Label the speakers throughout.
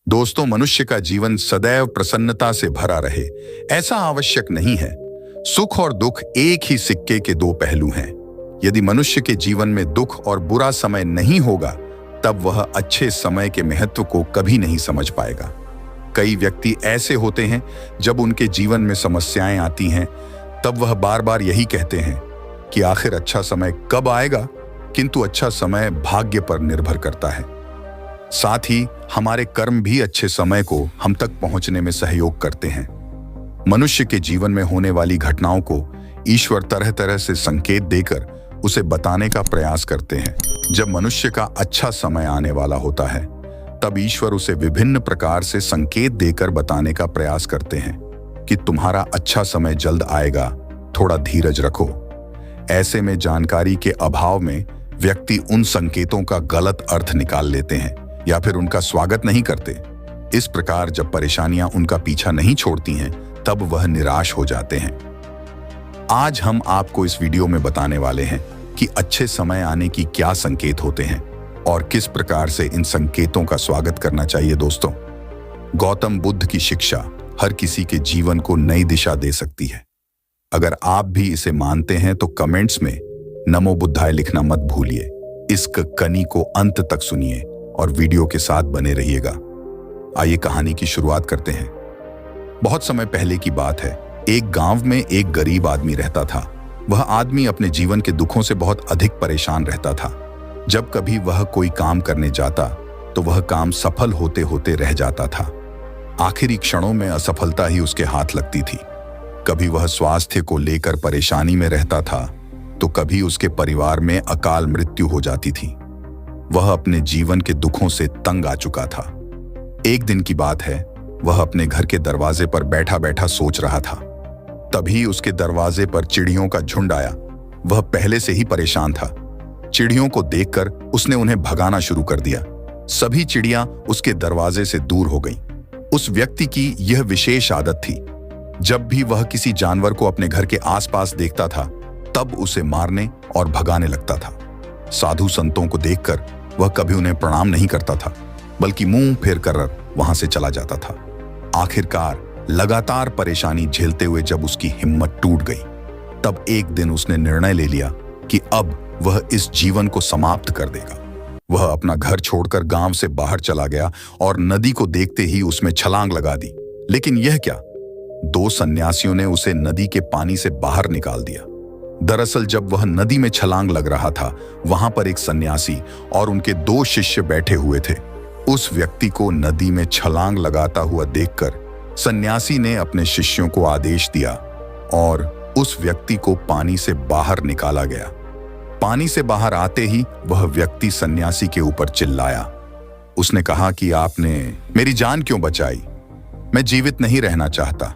Speaker 1: दोस्तों, मनुष्य का जीवन सदैव प्रसन्नता से भरा रहे, ऐसा आवश्यक नहीं है। सुख और दुख एक ही सिक्के के दो पहलू हैं। यदि मनुष्य के जीवन में दुख और बुरा समय नहीं होगा, तब वह अच्छे समय के महत्व को कभी नहीं समझ पाएगा। कई व्यक्ति ऐसे होते हैं, जब उनके जीवन में समस्याएं आती हैं, तब वह बार बार यही कहते हैं कि आखिर अच्छा समय कब आएगा, किंतु अच्छा समय भाग्य पर निर्भर करता है। साथ ही हमारे कर्म भी अच्छे समय को हम तक पहुंचने में सहयोग करते हैं। मनुष्य के जीवन में होने वाली घटनाओं को ईश्वर तरह तरह से संकेत देकर उसे बताने का प्रयास करते हैं। जब मनुष्य का अच्छा समय आने वाला होता है, तब ईश्वर उसे विभिन्न प्रकार से संकेत देकर बताने का प्रयास करते हैं कि तुम्हारा अच्छा समय जल्द आएगा, थोड़ा धीरज रखो। ऐसे में जानकारी के अभाव में व्यक्ति उन संकेतों का गलत अर्थ निकाल लेते हैं या फिर उनका स्वागत नहीं करते। इस प्रकार जब परेशानियां उनका पीछा नहीं छोड़ती हैं, तब वह निराश हो जाते हैं। आज हम आपको इस वीडियो में बताने वाले हैं कि अच्छे समय आने की क्या संकेत होते हैं और किस प्रकार से इन संकेतों का स्वागत करना चाहिए। दोस्तों, गौतम बुद्ध की शिक्षा हर किसी के जीवन को नई दिशा दे सकती है। अगर आप भी इसे मानते हैं तो कमेंट्स में नमो बुद्धाय लिखना मत भूलिए। इस कहानी को अंत तक सुनिए और वीडियो के साथ बने रहिएगा। आइए कहानी की शुरुआत करते हैं। बहुत समय पहले की बात है। एक गांव में एक गरीब आदमी रहता था। वह आदमी अपने जीवन के दुखों से बहुत अधिक परेशान रहता था। जब कभी वह कोई काम करने जाता तो वह काम सफल होते होते रह जाता था। आखिरी क्षणों में असफलता ही उसके हाथ लगती थी। कभी वह स्वास्थ्य को लेकर परेशानी में रहता था तो कभी उसके परिवार में अकाल मृत्यु हो जाती थी। वह अपने जीवन के दुखों से तंग आ चुका था। एक दिन की बात है, वह अपने घर के दरवाजे पर बैठा बैठा सोच रहा था। तभी उसके दरवाजे पर चिड़ियों का झुंड आया। वह पहले से ही परेशान था। चिड़ियों को देखकर उसने उन्हें भगाना शुरू कर दिया। सभी चिड़ियां उसके दरवाजे से दूर हो गईं। उस व्यक्ति की यह विशेष आदत थी, जब भी वह किसी जानवर को अपने घर के आसपास देखता था, तब उसे मारने और भगाने लगता था। साधु संतों को देखकर वह कभी उन्हें प्रणाम नहीं करता था, बल्कि मुंह फेर कर वहां से चला जाता था। आखिरकार लगातार परेशानी झेलते हुए जब उसकी हिम्मत टूट गई, तब एक दिन उसने निर्णय ले लिया कि अब वह इस जीवन को समाप्त कर देगा। वह अपना घर छोड़कर गांव से बाहर चला गया और नदी को देखते ही उसमें छलांग लगा दी। लेकिन यह क्या, दो सन्यासियों ने उसे नदी के पानी से बाहर निकाल दिया। दरअसल जब वह नदी में छलांग लग रहा था, वहां पर एक सन्यासी और उनके दो शिष्य बैठे हुए थे। उस व्यक्ति को नदी में छलांग लगाता हुआ देखकर सन्यासी ने अपने शिष्यों को आदेश दिया और उस व्यक्ति को पानी से बाहर निकाला गया। पानी से बाहर आते ही वह व्यक्ति सन्यासी के ऊपर चिल्लाया। उसने कहा कि आपने मेरी जान क्यों बचाई? मैं जीवित नहीं रहना चाहता,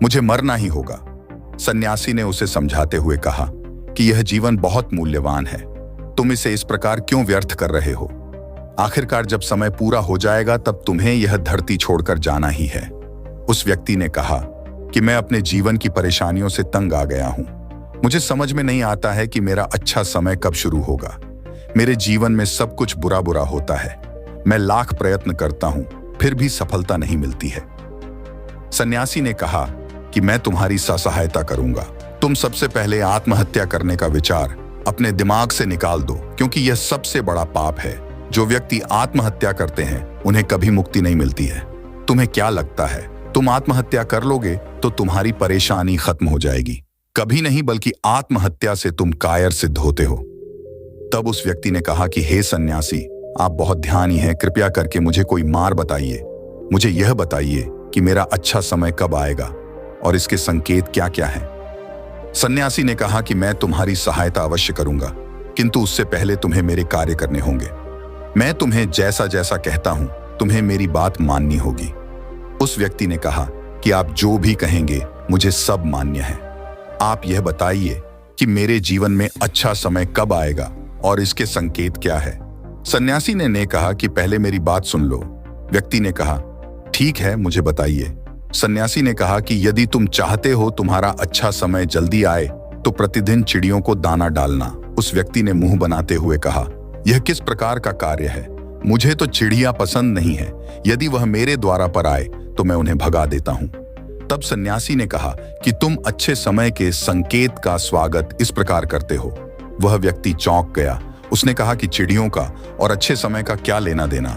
Speaker 1: मुझे मरना ही होगा। सन्यासी ने उसे समझाते हुए कहा कि यह जीवन बहुत मूल्यवान है, तुम इसे इस प्रकार क्यों व्यर्थ कर रहे हो? आखिरकार जब समय पूरा हो जाएगा, तब तुम्हें यह धरती छोड़कर जाना ही है। उस व्यक्ति ने कहा कि मैं अपने जीवन की परेशानियों से तंग आ गया हूं। मुझे समझ में नहीं आता है कि मेरा अच्छा समय कब शुरू होगा। मेरे जीवन में सब कुछ बुरा बुरा होता है। मैं लाख प्रयत्न करता हूं, फिर भी सफलता नहीं मिलती है। सन्यासी ने कहा कि मैं तुम्हारी सहायता करूंगा। तुम सबसे पहले आत्महत्या करने का विचार अपने दिमाग से निकाल दो, क्योंकि यह सबसे बड़ा पाप है। जो व्यक्ति आत्महत्या करते हैं, उन्हें कभी मुक्ति नहीं मिलती है। तुम्हें क्या लगता है, तुम आत्महत्या कर लोगे तो तुम्हारी परेशानी खत्म हो जाएगी? कभी नहीं, बल्कि आत्महत्या से तुम कायर सिद्ध होते हो। तब उस व्यक्ति ने कहा कि हे सन्यासी, आप बहुत ध्यानी हैं, कृपया करके मुझे कोई मार्ग बताइए। मुझे यह बताइए कि मेरा अच्छा समय कब आएगा और इसके संकेत क्या क्या हैं। सन्यासी ने कहा कि मैं तुम्हारी सहायता अवश्य करूंगा, किंतु उससे पहले तुम्हें मेरे कार्य करने होंगे। मैं तुम्हें जैसा जैसा कहता हूं, तुम्हें मेरी बात माननी होगी। उस व्यक्ति ने कहा कि आप जो भी कहेंगे मुझे सब मान्य है। आप यह बताइए कि मेरे जीवन में अच्छा समय कब आएगा और इसके संकेत क्या है। सन्यासी ने कहा कि पहले मेरी बात सुन लो। व्यक्ति ने कहा ठीक है, मुझे बताइए। सन्यासी ने कहा कि यदि तुम चाहते हो तुम्हारा अच्छा समय जल्दी आए, तो प्रतिदिन चिड़ियों को दाना डालना। उस व्यक्ति ने मुंह बनाते हुए कहा, यह किस प्रकार का कार्य है? मुझे तो चिड़िया पसंद नहीं है, यदि वह मेरे द्वार पर आए तो मैं उन्हें भगा देता हूं। तब सन्यासी ने कहा कि तुम अच्छे समय के संकेत का स्वागत इस प्रकार करते हो। वह व्यक्ति चौंक गया। उसने कहा कि चिड़ियों का और अच्छे समय का क्या लेना देना।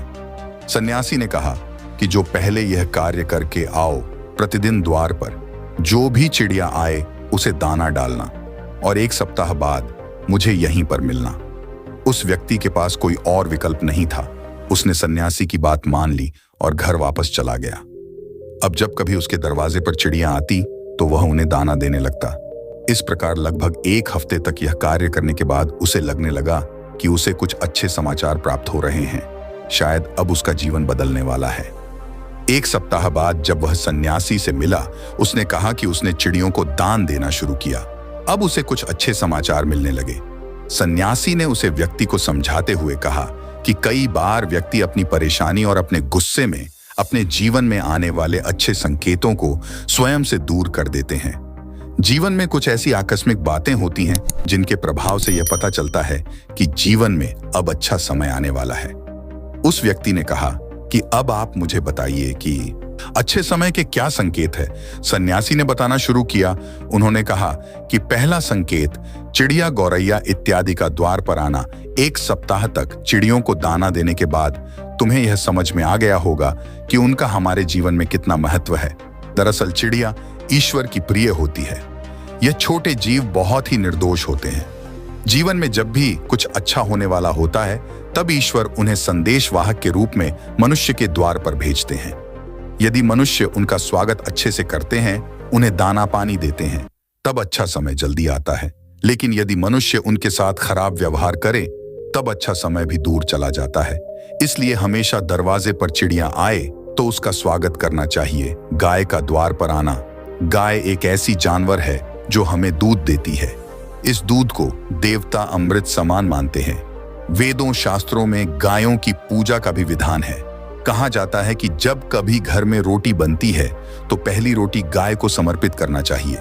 Speaker 1: सन्यासी ने कहा कि जो पहले यह कार्य करके आओ, प्रतिदिन द्वार पर जो भी चिड़िया आए उसे दाना डालना और 1 सप्ताह बाद मुझे यहीं पर मिलना। उस व्यक्ति के पास कोई और विकल्प नहीं था। उसने सन्यासी की बात मान ली और घर वापस चला गया। अब जब कभी उसके दरवाजे पर चिड़िया आती तो वह उन्हें दाना देने लगता। इस प्रकार लगभग 1 हफ्ते तक यह कार्य करने के बाद उसे लगने लगा कि उसे कुछ अच्छे समाचार प्राप्त हो रहे हैं। शायद अब उसका जीवन बदलने वाला है। 1 सप्ताह बाद जब वह सन्यासी से मिला, उसने कहा कि उसने चिड़ियों को दान देना शुरू किया। अब उसे कुछ अच्छे समाचार मिलने लगे। सन्यासी ने उसे व्यक्ति को समझाते हुए कहा कि कई बार व्यक्ति अपनी परेशानी और अपने गुस्से में अपने जीवन में आने वाले अच्छे संकेतों को स्वयं से दूर कर देते हैं। जीवन में कुछ ऐसी आकस्मिक बातें होती हैं जिनके प्रभाव से यह पता चलता है कि जीवन में अब अच्छा समय आने वाला है। उस व्यक्ति ने कहा कि अब आप मुझे बताइए कि अच्छे समय के क्या संकेत है। सन्यासी ने बताना शुरू किया। उन्होंने कहा कि पहला संकेत चिड़िया, गौरैया इत्यादि का द्वार पर आना। 1 सप्ताह तक चिड़ियों को दाना देने के बाद तुम्हें यह समझ में आ गया होगा कि उनका हमारे जीवन में कितना महत्व है। दरअसल चिड़िया ईश्वर की प्रिय होती है। यह छोटे जीव बहुत ही निर्दोष होते हैं। जीवन में जब भी कुछ अच्छा होने वाला होता है तब ईश्वर उन्हें संदेशवाहक के रूप में मनुष्य के द्वार पर भेजते हैं। यदि मनुष्य उनका स्वागत अच्छे से करते हैं, उन्हें दाना पानी देते हैं, तब अच्छा समय जल्दी आता है। लेकिन यदि मनुष्य उनके साथ खराब व्यवहार करे तब अच्छा समय भी दूर चला जाता है। इसलिए हमेशा दरवाजे पर चिड़िया आए तो उसका स्वागत करना चाहिए। गाय का द्वार पर आना। गाय एक ऐसी जानवर है जो हमें दूध देती है। इस दूध को देवता अमृत समान मानते हैं। वेदों शास्त्रों में गायों की पूजा का भी विधान है। कहा जाता है कि जब कभी घर में रोटी बनती है तो पहली रोटी गाय को समर्पित करना चाहिए।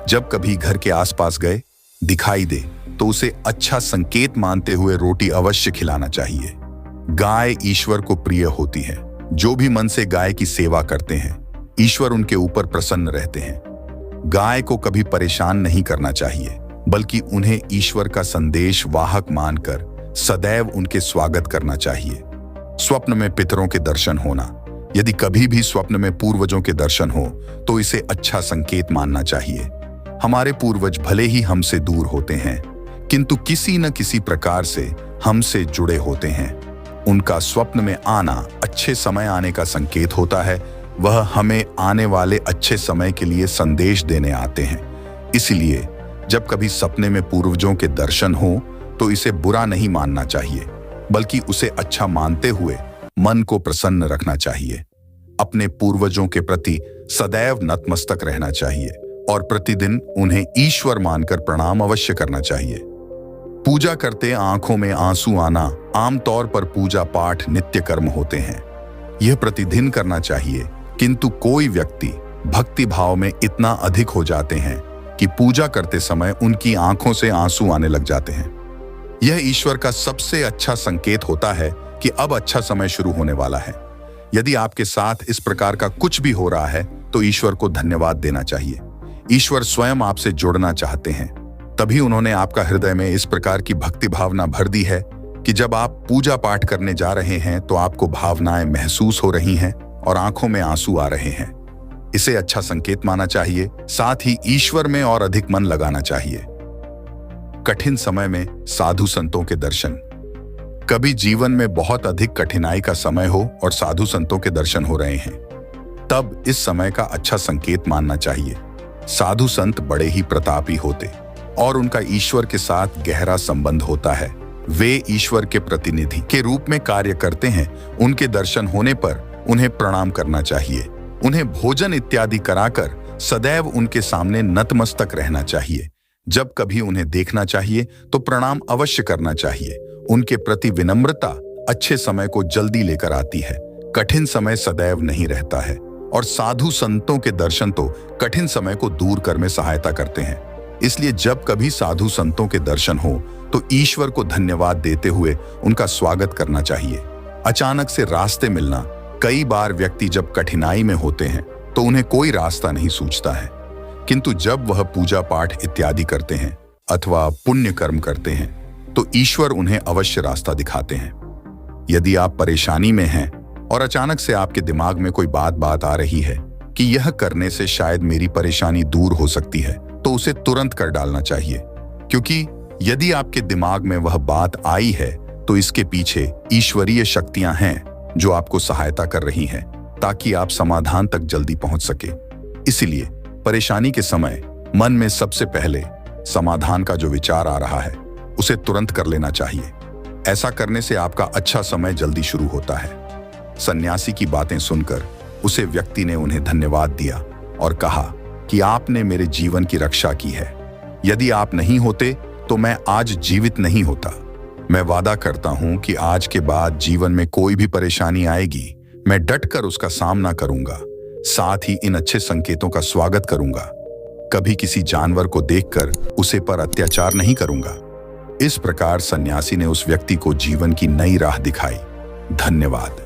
Speaker 1: जब कभी घर के आसपास गए दिखाई दे तो उसे अच्छा संकेत मानते हुए रोटी अवश्य खिलाना चाहिए। गाय ईश्वर को प्रिय होती है। जो भी मन से गाय की सेवा करते हैं, ईश्वर उनके ऊपर प्रसन्न रहते हैं। गाय को कभी परेशान नहीं करना चाहिए, बल्कि उन्हें ईश्वर का संदेश वाहक मानकर सदैव उनके स्वागत करना चाहिए। स्वप्न में पितरों के दर्शन होना। यदि कभी भी स्वप्न में पूर्वजों के दर्शन हो तो इसे अच्छा संकेत मानना चाहिए। हमारे पूर्वज भले ही हमसे दूर होते हैं, किंतु किसी न किसी प्रकार से हमसे जुड़े होते हैं। उनका स्वप्न में आना अच्छे समय आने का संकेत होता है। वह हमें आने वाले अच्छे समय के लिए संदेश देने आते हैं। इसलिए जब कभी सपने में पूर्वजों के दर्शन हो तो इसे बुरा नहीं मानना चाहिए, बल्कि उसे अच्छा मानते हुए मन को प्रसन्न रखना चाहिए। अपने पूर्वजों के प्रति सदैव नतमस्तक रहना चाहिए और प्रतिदिन उन्हें ईश्वर मानकर प्रणाम अवश्य करना चाहिए। पूजा करते आंखों में आंसू आना आमतौर पर पूजा पाठ नित्य कर्म होते हैं। यह प्रतिदिन करना चाहिए, किंतु कोई व्यक्ति भक्ति भाव में इतना अधिक हो जाते हैं कि पूजा करते समय उनकी आंखों से आंसू आने लग जाते हैं। यह ईश्वर का सबसे अच्छा संकेत होता है कि अब अच्छा समय शुरू होने वाला है। यदि आपके साथ इस प्रकार का कुछ भी हो रहा है तो ईश्वर को धन्यवाद देना चाहिए। ईश्वर स्वयं आपसे जुड़ना चाहते हैं, तभी उन्होंने आपका हृदय में इस प्रकार की भक्ति भावना भर दी है कि जब आप पूजा पाठ करने जा रहे हैं तो आपको भावनाएं महसूस हो रही हैं और आंखों में आंसू आ रहे हैं। इसे अच्छा संकेत माना चाहिए। साथ ही ईश्वर में और अधिक मन लगाना चाहिए। कठिन समय में साधु संतों के दर्शन। कभी जीवन में बहुत अधिक कठिनाई का समय हो और साधु संतों के दर्शन हो रहे हैं, तब इस समय का अच्छा संकेत मानना चाहिए। साधु संत बड़े ही प्रतापी होते और उनका ईश्वर के साथ गहरा संबंध होता है। वे ईश्वर के प्रतिनिधि के रूप में कार्य करते हैं। उनके दर्शन होने पर उन्हें प्रणाम करना चाहिए। उन्हें भोजन इत्यादि कराकर सदैव उनके सामने नतमस्तक रहना चाहिए। जब कभी उन्हें देखना चाहिए तो प्रणाम अवश्य करना चाहिए। उनके प्रति विनम्रता अच्छे समय को जल्दी लेकर आती है। कठिन समय सदैव नहीं रहता है और साधु संतों के दर्शन तो कठिन समय को दूर कर में सहायता करते हैं। इसलिए जब कभी साधु संतों के दर्शन हो तो ईश्वर को धन्यवाद देते हुए उनका स्वागत करना चाहिए। अचानक से रास्ते मिलना। कई बार व्यक्ति जब कठिनाई में होते हैं तो उन्हें कोई रास्ता नहीं सूझता है, किंतु जब वह पूजा पाठ इत्यादि करते हैं अथवा पुण्य कर्म करते हैं तो ईश्वर उन्हें अवश्य रास्ता दिखाते हैं। यदि आप परेशानी में हैं और अचानक से आपके दिमाग में कोई बात आ रही है कि यह करने से शायद मेरी परेशानी दूर हो सकती है, तो उसे तुरंत कर डालना चाहिए, क्योंकि यदि आपके दिमाग में वह बात आई है तो इसके पीछे ईश्वरीय शक्तियां हैं जो आपको सहायता कर रही हैं ताकि आप समाधान तक जल्दी पहुंच सके। इसलिए परेशानी के समय मन में सबसे पहले समाधान का जो विचार आ रहा है उसे तुरंत कर लेना चाहिए। ऐसा करने से आपका अच्छा समय जल्दी शुरू होता है। सन्यासी की बातें सुनकर उसे व्यक्ति ने उन्हें धन्यवाद दिया और कहा कि आपने मेरे जीवन की रक्षा की है। यदि आप नहीं होते तो मैं आज जीवित नहीं होता। मैं वादा करता हूं कि आज के बाद जीवन में कोई भी परेशानी आएगी, मैं डटकर उसका सामना करूंगा, साथ ही इन अच्छे संकेतों का स्वागत करूंगा। कभी किसी जानवर को देखकर उसे पर अत्याचार नहीं करूंगा। इस प्रकार सन्यासी ने उस व्यक्ति को जीवन की नई राह दिखाई। धन्यवाद।